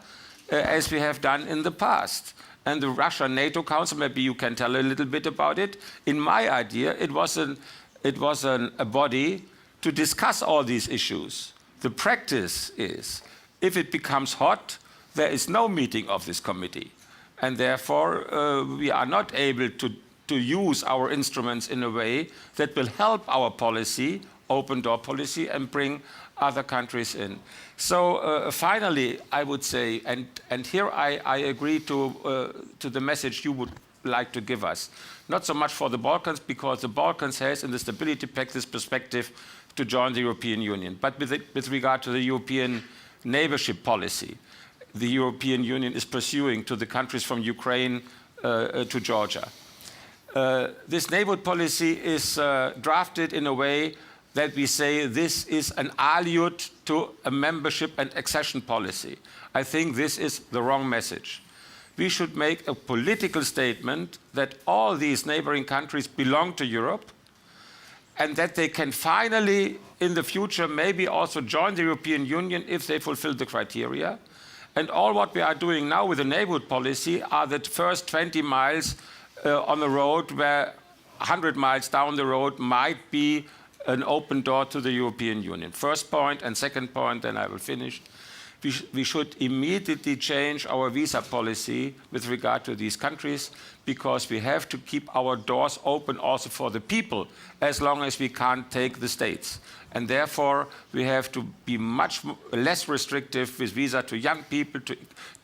as we have done in the past. And the Russia-NATO Council, maybe you can tell a little bit about it. In my idea, it was a body to discuss all these issues. The practice is, if it becomes hot, there is no meeting of this committee. And therefore, we are not able to use our instruments in a way that will help our policy, open door policy, and bring other countries in. So finally, I would say, and here I agree to the message you would like to give us. Not so much for the Balkans, because the Balkans has in the Stability Pact this perspective to join the European Union. But with regard to the European neighborship policy, the European Union is pursuing to the countries from Ukraine to Georgia. this neighborhood policy is drafted in a way that we say this is an allude to a membership and accession policy. I think this is the wrong message. We should make a political statement that all these neighboring countries belong to Europe and that they can finally, in the future, maybe also join the European Union if they fulfill the criteria. And all what we are doing now with the neighborhood policy are the first 20 miles on the road where 100 miles down the road might be an open door to the European Union. First point, and second point, then I will finish. We should immediately change our visa policy with regard to these countries because we have to keep our doors open also for the people as long as we can't take the states. And therefore, we have to be much less restrictive with visa to young people,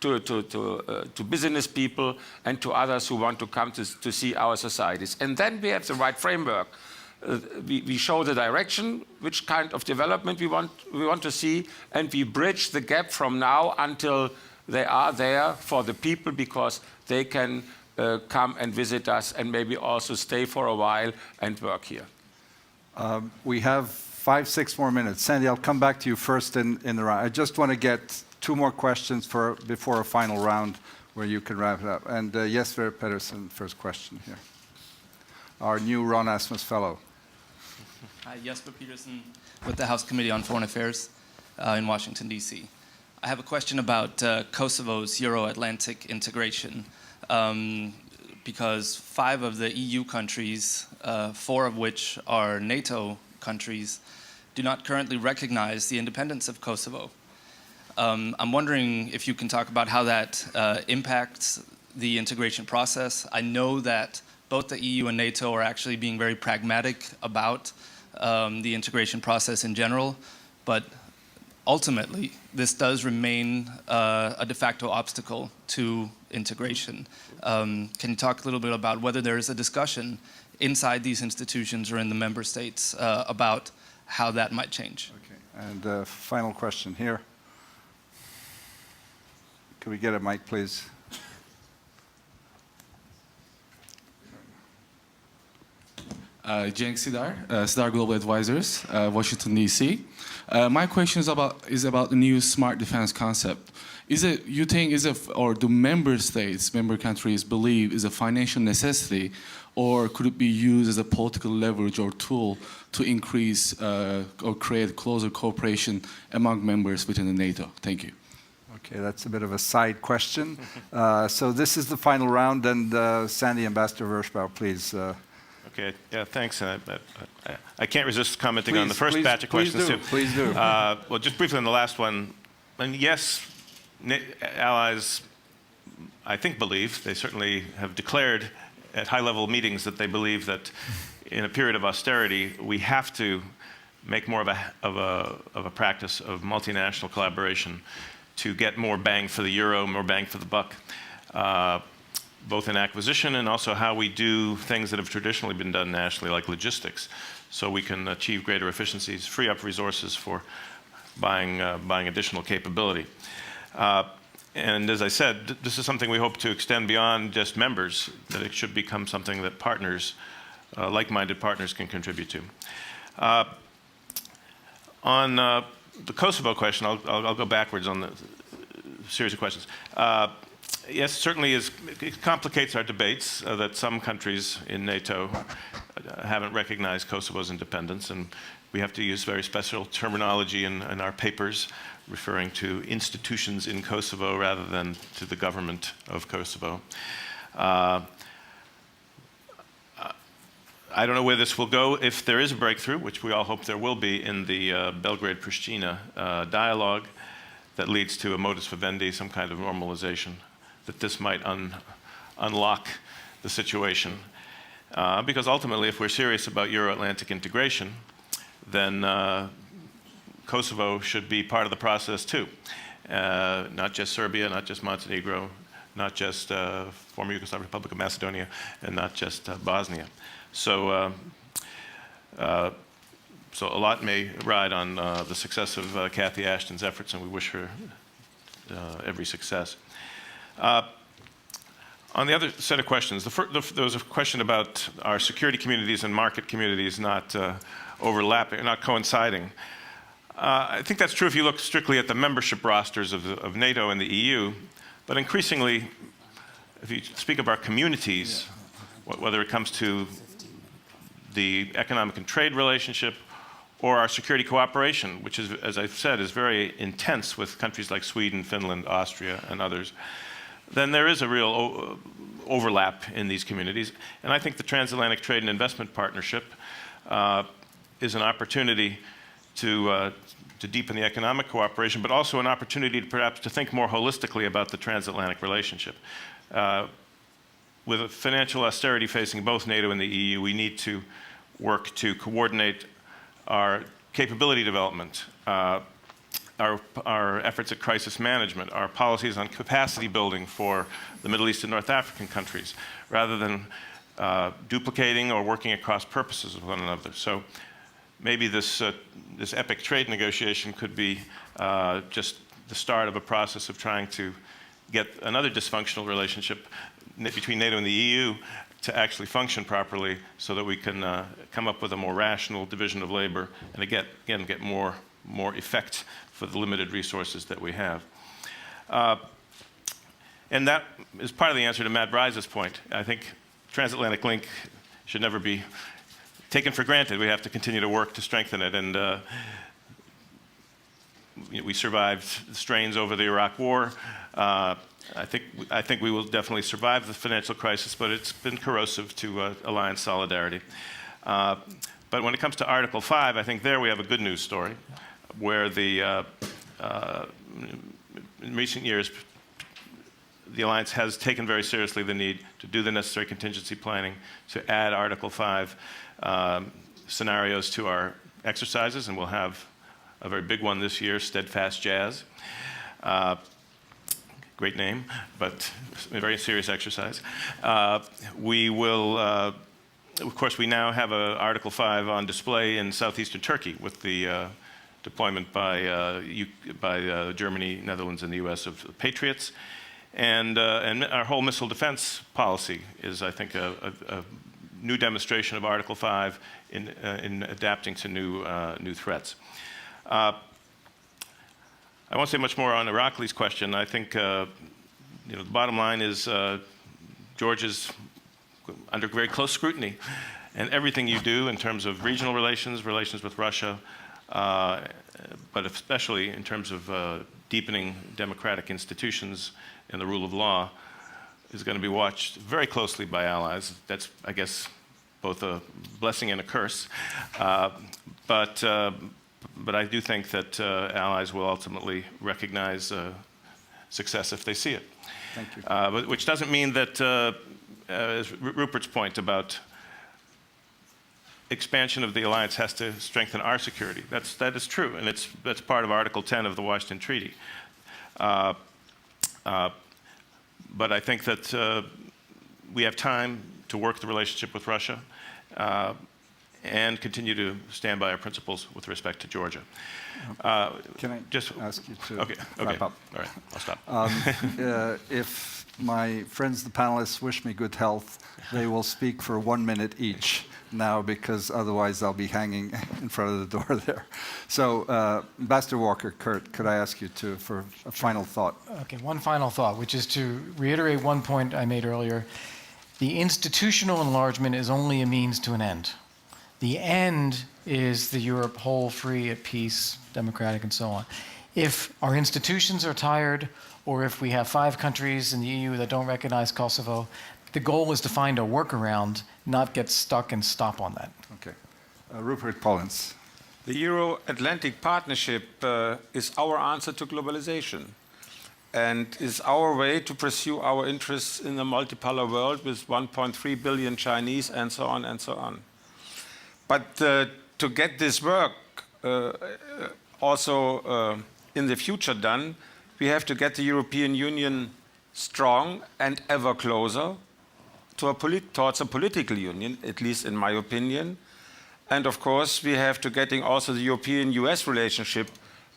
to business people, and to others who want to come to see our societies. And then we have the right framework. We show the direction, which kind of development we want to see, and we bridge the gap from now until they are there for the people because they can come and visit us and maybe also stay for a while and work here. We have 5-6 more minutes. Sandy, I'll come back to you first in the round. I just want to get 2 more questions before a final round where you can wrap it up. And Jesper Pedersen, first question here. Our new Ron Asmus Fellow. Hi, Jesper Pedersen with the House Committee on Foreign Affairs in Washington, D.C. I have a question about Kosovo's Euro-Atlantic integration because 5 of the EU countries, 4 of which are NATO countries, do not currently recognize the independence of Kosovo. I'm wondering if you can talk about how that impacts the integration process. I know that both the EU and NATO are actually being very pragmatic about the integration process in general, but ultimately this does remain a de facto obstacle to integration. Can you talk a little bit about whether there is a discussion inside these institutions or in the member states about how that might change? Okay, and final question here. Can we get a mic, please? Cenk Sidar, Sidar Global Advisors, Washington, D.C. My question is about the new smart defense concept. Or do member countries believe is a financial necessity, or could it be used as a political leverage or tool to increase or create closer cooperation among members within the NATO? Thank you. Okay, that's a bit of a side question. So this is the final round, and Sandy, Ambassador Vershbow, please. Okay, yeah, thanks. I can't resist commenting on the first batch of questions, too. Please do. Well, just briefly on the last one. And yes, allies, I think, believe, they certainly have declared at high-level meetings that they believe that in a period of austerity, we have to make more of a practice of multinational collaboration to get more bang for the euro, more bang for the buck. Both in acquisition and also how we do things that have traditionally been done nationally, like logistics, so we can achieve greater efficiencies, free up resources for buying additional capability. And as I said, this is something we hope to extend beyond just members, that it should become something that partners, like-minded partners, can contribute to. On the Kosovo question, I'll go backwards on the series of questions. Yes, certainly it complicates our debates that some countries in NATO haven't recognized Kosovo's independence, and we have to use very special terminology in our papers referring to institutions in Kosovo rather than to the government of Kosovo. I don't know where this will go if there is a breakthrough, which we all hope there will be in the Belgrade-Pristina dialogue that leads to a modus vivendi, some kind of normalization, that this might unlock the situation. Because ultimately, if we're serious about Euro-Atlantic integration, then Kosovo should be part of the process too. Not just Serbia, not just Montenegro, not just former Yugoslav Republic of Macedonia, and not just Bosnia. So a lot may ride on the success of Cathy Ashton's efforts, and we wish her every success. On the other set of questions, there was a question about our security communities and market communities not overlapping, not coinciding. I think that's true if you look strictly at the membership rosters of NATO and the EU, but increasingly, if you speak of our communities, whether it comes to the economic and trade relationship or our security cooperation, which is, as I've said, is very intense with countries like Sweden, Finland, Austria, and others, then there is a real overlap in these communities. And I think the Transatlantic Trade and Investment Partnership is an opportunity to deepen the economic cooperation, but also an opportunity to perhaps to think more holistically about the transatlantic relationship. With a financial austerity facing both NATO and the EU, we need to work to coordinate our capability development, our efforts at crisis management, our policies on capacity building for the Middle East and North African countries, rather than duplicating or working at cross purposes with one another. So maybe this epic trade negotiation could be just the start of a process of trying to get another dysfunctional relationship between NATO and the EU to actually function properly so that we can come up with a more rational division of labor and again get more effect for the limited resources that we have. And that is part of the answer to Matt Bryce's point. I think transatlantic link should never be taken for granted. We have to continue to work to strengthen it. And we survived the strains over the Iraq War. I think we will definitely survive the financial crisis, but it's been corrosive to alliance solidarity. But when it comes to Article 5, I think there we have a good news story, where in recent years, the alliance has taken very seriously the need to do the necessary contingency planning, to add Article 5 scenarios to our exercises, and we'll have a very big one this year, Steadfast Jazz. Great name, but a very serious exercise. We will, of course, we now have Article 5 on display in southeastern Turkey with the deployment by Germany, Netherlands, and the US of Patriots. And our whole missile defense policy is, I think, a new demonstration of Article 5 in adapting to new threats. I won't say much more on Irakli's question. I think the bottom line is Georgia's under very close scrutiny, and everything you do in terms of regional relations with Russia, but especially in terms of deepening democratic institutions and the rule of law, is going to be watched very closely by allies. That's, I guess, both a blessing and a curse. But I do think that allies will ultimately recognize success if they see it. Thank you. But which doesn't mean that, as Rupert's point about expansion of the alliance has to strengthen our security. That is true, and that's part of Article 10 of the Washington Treaty. But I think that we have time to work the relationship with Russia and continue to stand by our principles with respect to Georgia. Can I just ask you to wrap up? All right, I'll stop. If my friends, the panelists, wish me good health, they will speak for 1 minute each now, because otherwise I'll be hanging in front of the door there. So, Ambassador Walker, Kurt, could I ask you for a final thought? Okay, one final thought, which is to reiterate one point I made earlier. The institutional enlargement is only a means to an end. The end is the Europe whole, free, at peace, democratic, and so on. If our institutions are tired, or if we have 5 countries in the EU that don't recognize Kosovo, the goal is to find a workaround, not get stuck and stop on that. Okay. Rupert Polenz. The Euro-Atlantic Partnership is our answer to globalization, and is our way to pursue our interests in the multipolar world with 1.3 billion Chinese, and so on and so on. But to get this work also in the future done, we have to get the European Union strong and ever closer towards a political union, at least in my opinion. And of course, we have to getting also the European-US relationship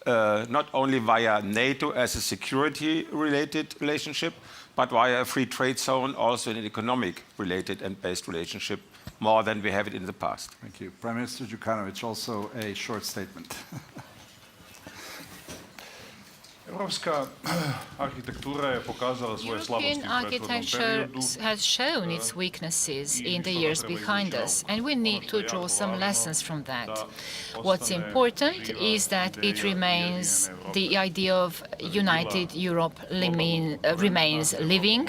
not only via NATO as a security-related relationship, but via a free trade zone, also in an economic related and based relationship, more than we have it in the past. Thank you. Prime Minister Djukanovic, also a short statement. European architecture has shown its weaknesses in the years behind us, and we need to draw some lessons from that. What's important is that it remains, the idea of united Europe remains living.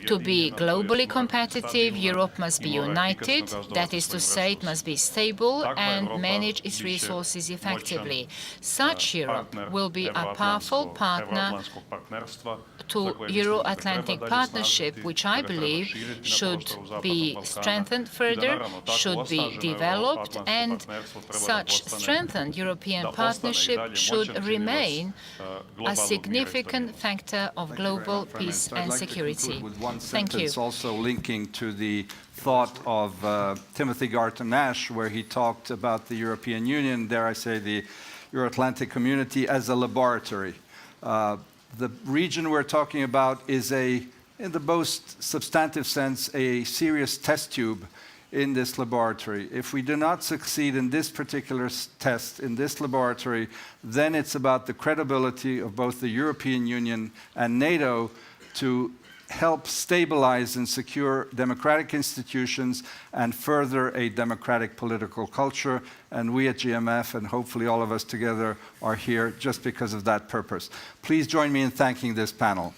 To be globally competitive, Europe must be united, that is to say, it must be stable and manage its resources effectively. Such Europe will be a powerful partner to Euro-Atlantic partnership, which I believe should be strengthened further, should be developed, and such strengthened European partnership should remain a significant factor of global peace and security. Thank you. It's also linking to the thought of Timothy Garton Nash, where he talked about the European Union, dare I say the Euro-Atlantic community, as a laboratory. The region we're talking about is in the most substantive sense, a serious test tube in this laboratory. If we do not succeed in this particular test, in this laboratory, then it's about the credibility of both the European Union and NATO to help stabilize and secure democratic institutions and further a democratic political culture. And we at GMF, and hopefully all of us together, are here just because of that purpose. Please join me in thanking this panel.